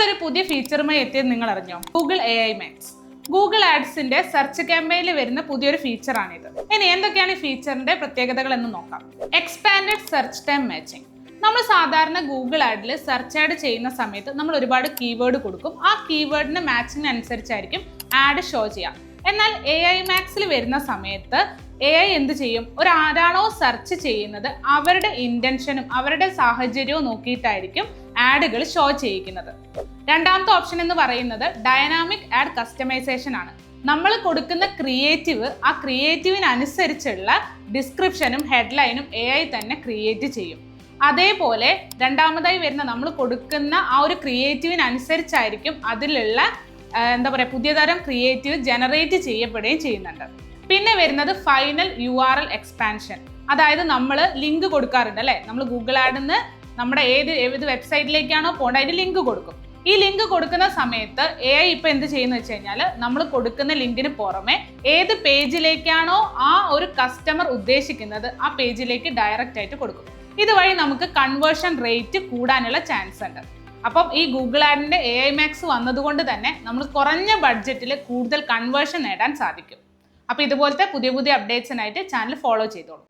നമ്മളൊരു പുതിയ ഫീച്ചറുമായി എത്തിയത് നിങ്ങൾ അറിഞ്ഞോ? Google AI max. ഗൂഗിൾ ആഡ്സിന്റെ സെർച്ച് ക്യാമ്പയിനിൽ വരുന്ന പുതിയൊരു ഫീച്ചറാണിത്. ഇനി എന്തൊക്കെയാണ് ഈ ഫീച്ചറിന്റെ പ്രത്യേകതകൾ എന്ന് നോക്കാം. Expanded search time matching. നമ്മൾ സാധാരണ ഗൂഗിൾ ആഡിൽ സെർച്ച് ആഡ് ചെയ്യുന്ന സമയത്ത് നമ്മൾ ഒരുപാട് കീവേഡ് കൊടുക്കും. ആ കീവേഡിന് മാച്ചിങ്ങിനനുസരിച്ചായിരിക്കും ആഡ് ഷോ ചെയ്യാം. എന്നാൽ AI മാക്സിൽ വരുന്ന സമയത്ത് AI എന്ത് ചെയ്യും? ഒരാരാണോ സെർച്ച് ചെയ്യുന്നത് അവരുടെ ഇന്റൻഷനും അവരുടെ സാഹചര്യവും നോക്കിയിട്ടായിരിക്കും ആഡുകൾ ഷോ ചെയ്യിക്കുന്നത്. രണ്ടാമത്തെ ഓപ്ഷൻ എന്ന് പറയുന്നത് ഡൈനാമിക് ആഡ് കസ്റ്റമൈസേഷൻ ആണ്. നമ്മൾ കൊടുക്കുന്ന ക്രിയേറ്റീവ്, ആ ക്രിയേറ്റീവിനനുസരിച്ചുള്ള ഡിസ്ക്രിപ്ഷനും ഹെഡ്ലൈനും AI തന്നെ ക്രിയേറ്റ് ചെയ്യും. അതേപോലെ രണ്ടാമതായി വരുന്ന നമ്മൾ കൊടുക്കുന്ന ആ ഒരു ക്രിയേറ്റീവിനനുസരിച്ചായിരിക്കും അതിലുള്ള പുതിയ തരം ക്രിയേറ്റീവ് ജനറേറ്റ് ചെയ്യപ്പെടുകയും ചെയ്യുന്നുണ്ട്. പിന്നെ വരുന്നത് ഫൈനൽ URL എക്സ്പാൻഷൻ. അതായത് നമ്മൾ ലിങ്ക് കൊടുക്കാറുണ്ട് അല്ലേ? നമ്മൾ ഗൂഗിൾ ആഡിൽ നിന്ന് നമ്മുടെ ഏത് വെബ്സൈറ്റിലേക്കാണോ പോകേണ്ടത് അതിന് ലിങ്ക് കൊടുക്കും. ഈ ലിങ്ക് കൊടുക്കുന്ന സമയത്ത് AI ഇപ്പം എന്ത് ചെയ്യുന്ന വെച്ച് കഴിഞ്ഞാൽ നമ്മൾ കൊടുക്കുന്ന ലിങ്കിന് പുറമെ ഏത് പേജിലേക്കാണോ ആ ഒരു കസ്റ്റമർ ഉദ്ദേശിക്കുന്നത് ആ പേജിലേക്ക് ഡയറക്റ്റ് ആയിട്ട് കൊടുക്കും. ഇതുവഴി നമുക്ക് കൺവേർഷൻ റേറ്റ് കൂടാനുള്ള ചാൻസ് ഉണ്ട്. അപ്പം ഈ ഗൂഗിൾ ആഡിന്റെ AI മാക്സ് വന്നതുകൊണ്ട് തന്നെ നമ്മൾ കുറഞ്ഞ ബഡ്ജറ്റിൽ കൂടുതൽ കൺവേർഷൻ നേടാൻ സാധിക്കും. അപ്പോൾ ഇതുപോലത്തെ പുതിയ അപ്ഡേറ്റ്സിനായിട്ട് ചാനൽ ഫോളോ ചെയ്തോളൂ.